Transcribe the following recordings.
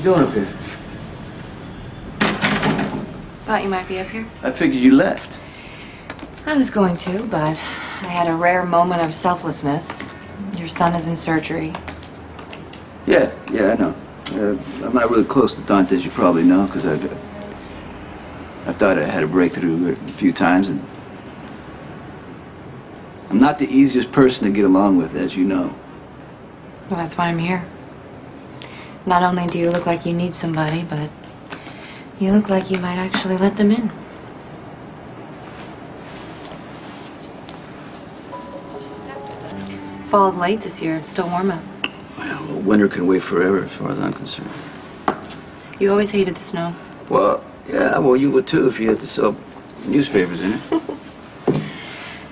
doing up here? Thought you might be up here. I figured you left. I was going to, but I had a rare moment of selflessness. Your son is in surgery. Yeah, I know. I'm not really close to Dante, as you probably know, because I thought I had a breakthrough a few times, and I'm not the easiest person to get along with, as you know. Well, that's why I'm here. Not only do you look like you need somebody, but you look like you might actually let them in. Fall's late this year. It's still warm out. Well, winter can wait forever, as far as I'm concerned. You always hated the snow. Well, yeah, well, you would too if you had to sell newspapers in it.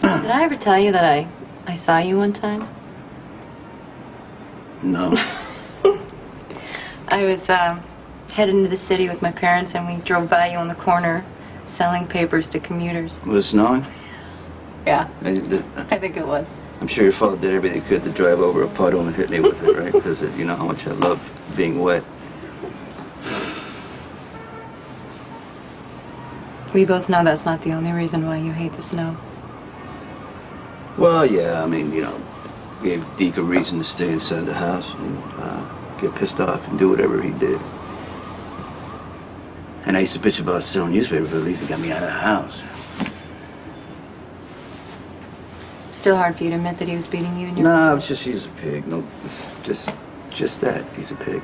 Did I ever tell you that I saw you one time? No. I was heading to the city with my parents, and we drove by you on the corner selling papers to commuters. Was it snowing? Yeah, I think it was. I'm sure your father did everything he could to drive over a puddle and hit me with it, right? Because you know how much I love being wet. We both know that's not the only reason why you hate the snow. Well, yeah, I mean, you know, gave Deke a reason to stay inside the house and get pissed off and do whatever he did. And I used to bitch about selling newspapers, but at least it got me out of the house. Still hard for you to admit that he was beating you and your... No, it's just he's a pig. No, it's just that. He's a pig.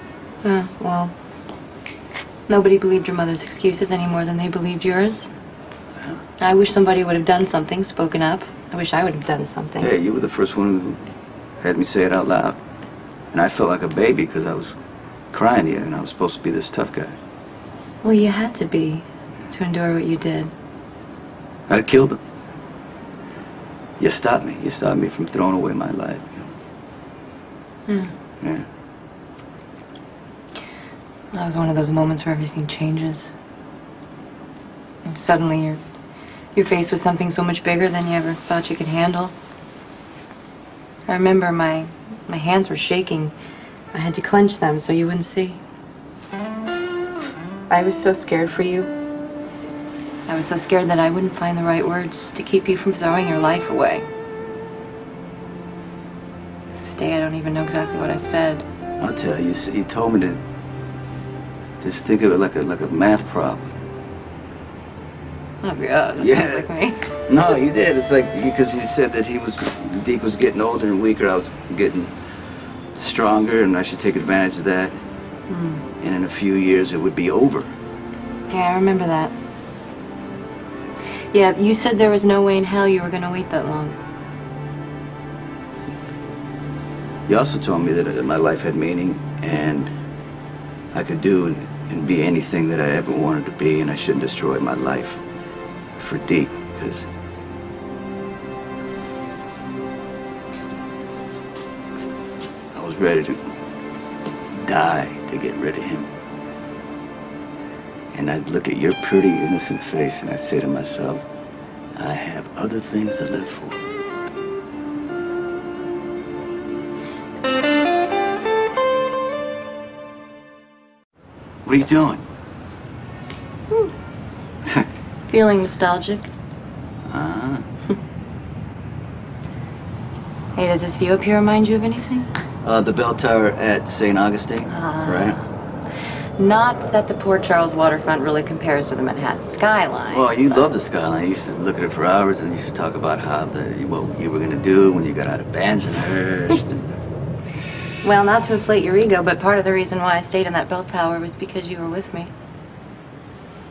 Well, nobody believed your mother's excuses any more than they believed yours. Yeah. I wish somebody would have done something, spoken up. I wish I would have done something. Hey, you were the first one who had me say it out loud. And I felt like a baby because I was crying to you and I was supposed to be this tough guy. Well, you had to be, to endure what you did. I'd have killed him. You stopped me. You stopped me from throwing away my life. Yeah. That was one of those moments where everything changes. And suddenly you're faced with something so much bigger than you ever thought you could handle. I remember my hands were shaking. I had to clench them so you wouldn't see. I was so scared for you. I was so scared that I wouldn't find the right words to keep you from throwing your life away. To this day, I don't even know exactly what I said. I'll tell you. You told me to just think of it like a math problem. Oh yeah, that sounds like me. No, you did. It's like because he said that Deke was getting older and weaker. I was getting stronger, and I should take advantage of that. And in a few years, it would be over. Yeah, I remember that. Yeah, you said there was no way in hell you were going to wait that long. You also told me that my life had meaning, and I could do and be anything that I ever wanted to be, and I shouldn't destroy my life for Deke, because I was ready to die to get rid of him. And I'd look at your pretty, innocent face and I'd say to myself, I have other things to live for. What are you doing? Feeling nostalgic. Hey, does this view up here remind you of anything? The bell tower at St. Augustine, right? Not that the Port Charles waterfront really compares to the Manhattan skyline. Well, you love the skyline. You used to look at it for hours, and you used to talk about what you were going to do when you got out of Bensonhurst. Well, not to inflate your ego, but part of the reason why I stayed in that bell tower was because you were with me.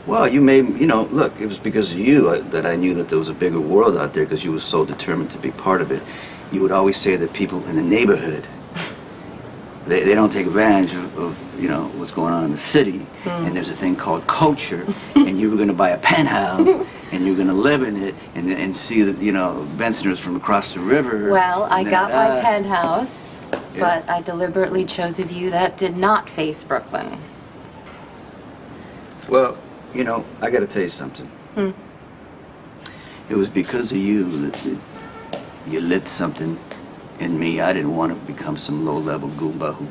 Well, look, it was because of you that I knew that there was a bigger world out there because you were so determined to be part of it. You would always say that people in the neighborhood, they don't take advantage of what's going on in the city, and there's a thing called culture, and you were going to buy a penthouse, and you were going to live in it, and see that Bensonhurst from across the river. Well, I got my penthouse, but I deliberately chose a view that did not face Brooklyn. Well, I got to tell you something. It was because of you that you lit something in me. I didn't want to become some low-level goomba who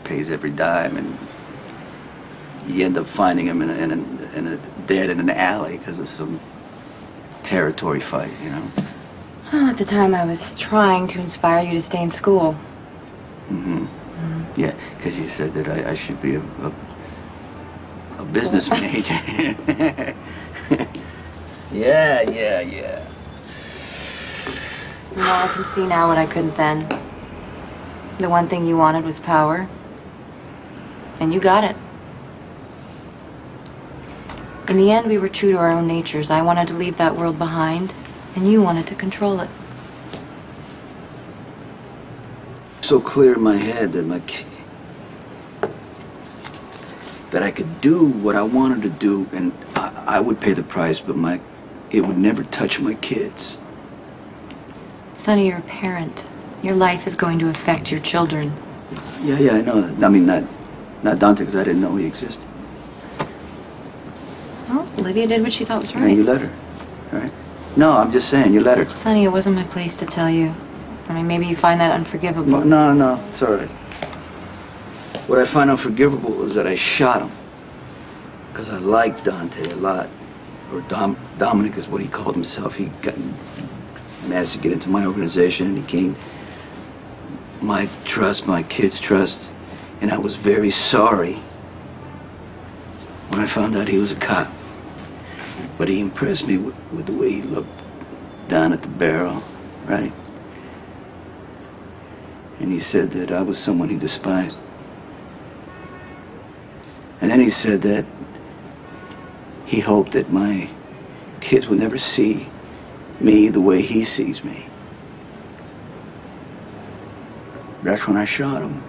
pays every dime, and you end up finding him in a dead in an alley because of some territory fight, you know? Well, at the time I was trying to inspire you to stay in school. Mm-hmm. Yeah, because you said that I should be a business major. Yeah. You know, I can see now what I couldn't then. The one thing you wanted was power. And you got it. In the end, we were true to our own natures. I wanted to leave that world behind, and you wanted to control it. So clear in my head that that I could do what I wanted to do, and I would pay the price, but it would never touch my kids. Sonny, you're a parent. Your life is going to affect your children. Yeah, I know that. I mean, not Dante, because I didn't know he existed. Well, Olivia did what she thought was Yeah, right. you let her, right? No, I'm just saying, you let her. Sonny, it wasn't my place to tell you. I mean, maybe you find that unforgivable. No, it's all right. What I find unforgivable is that I shot him. Because I liked Dante a lot. Or Dominic is what he called himself. He managed to get into my organization, and he gained my trust, my kids' trust. And I was very sorry when I found out he was a cop. But he impressed me with the way he looked down at the barrel, right? And he said that I was someone he despised. And then he said that he hoped that my kids would never see me the way he sees me. That's when I shot him.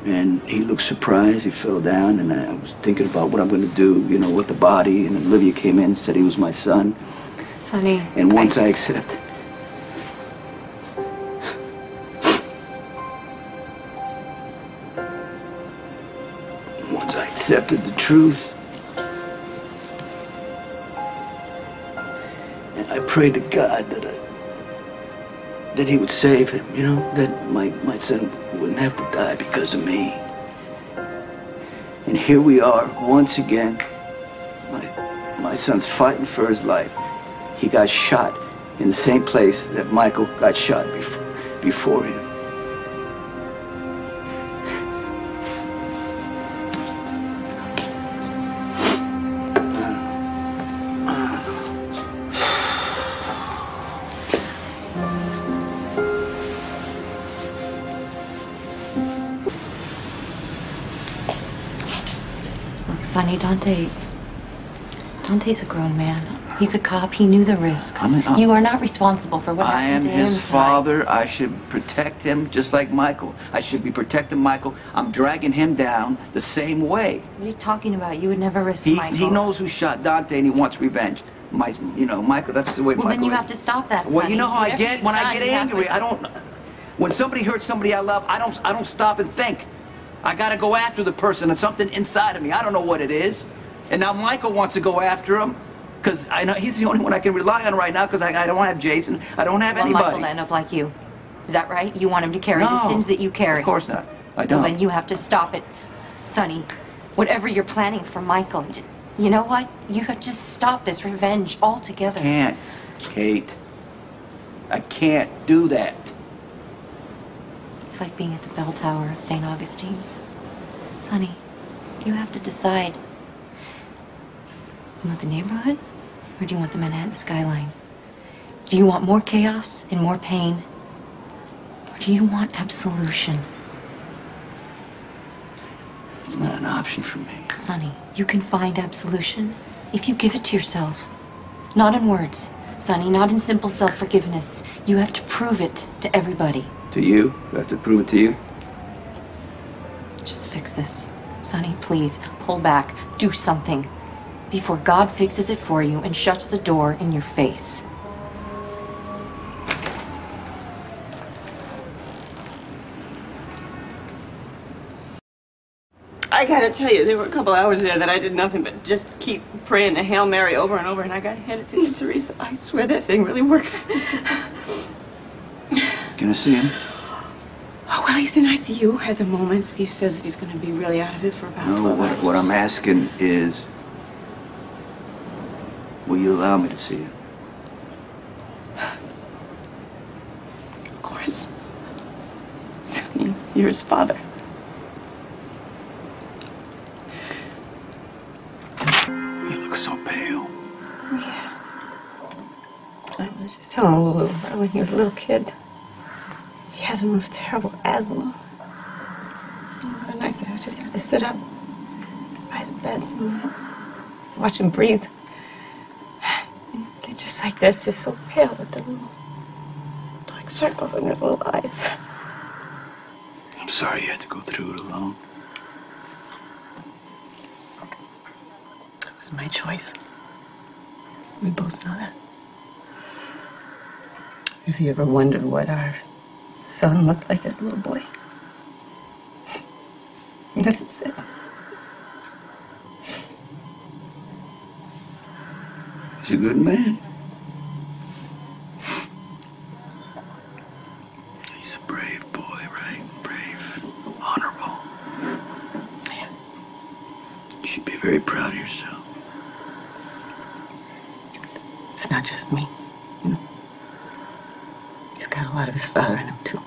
And he looked surprised, he fell down, and I was thinking about what I'm going to do, you know, with the body. And Olivia came in and said he was my son. Sonny. And once I accepted, the truth, and I prayed to God that he would save him, you know, that my son wouldn't have to die because of me. And here we are once again. My son's fighting for his life. He got shot in the same place that Michael got shot before him. Sonny, Dante's a grown man. He's a cop. He knew the risks. You are not responsible for what happened to him. I am his father. I should protect him just like Michael. I should be protecting Michael. I'm dragging him down the same way. What are you talking about? You would never risk Michael. He knows who shot Dante and he wants revenge. Michael, that's the way Michael is. Well, then you have to stop that, Sonny. Well, you know how I get? When I get angry, I don't... When somebody hurts somebody I love, I don't stop and think. I gotta go after the person. It's something inside of me. I don't know what it is. And now Michael wants to go after him because I know he's the only one I can rely on right now because I don't have Jason. I don't have anybody. Michael will end up like you. Is that right? You want him to carry the sins that you carry. Of course not. I don't. Well, then you have to stop it, Sonny. Whatever you're planning for Michael, you know what? You have to stop this revenge altogether. I can't, Kate. I can't do that. It's like being at the bell tower of St. Augustine's. Sonny, you have to decide. You want the neighborhood, or do you want the Manhattan skyline? Do you want more chaos and more pain, or do you want absolution? It's not an option for me. Sonny, you can find absolution if you give it to yourself. Not in words, Sonny, not in simple self-forgiveness. You have to prove it to everybody. To you? Do I have to prove it to you? Just fix this. Sonny, please, pull back. Do something. Before God fixes it for you and shuts the door in your face. I gotta tell you, there were a couple hours there that I did nothing but just keep praying the Hail Mary over and over, and I gotta hand it to you, Teresa. I swear that thing really works. Can I see him? Oh, well, he's in ICU at the moment. Steve says that he's going to be really out of it for about No, 12 hours. what I'm asking is, will you allow me to see it? Of course. Sonny, you're his father. You look so pale. Yeah. I was just telling Lulu about when he was a little kid. He had the most terrible asthma. One night I just had to sit up by his bed and watch him breathe. And get just like this, just so pale with the little black circles under his little eyes. I'm sorry you had to go through it alone. It was my choice. We both know that. Have you ever wondered what our son looked like as a little boy? This is it. He's a good man. He's a brave boy, right? Brave, honorable. Yeah. You should be very proud of yourself. It's not just me, you know. He's got a lot of his father in him, too.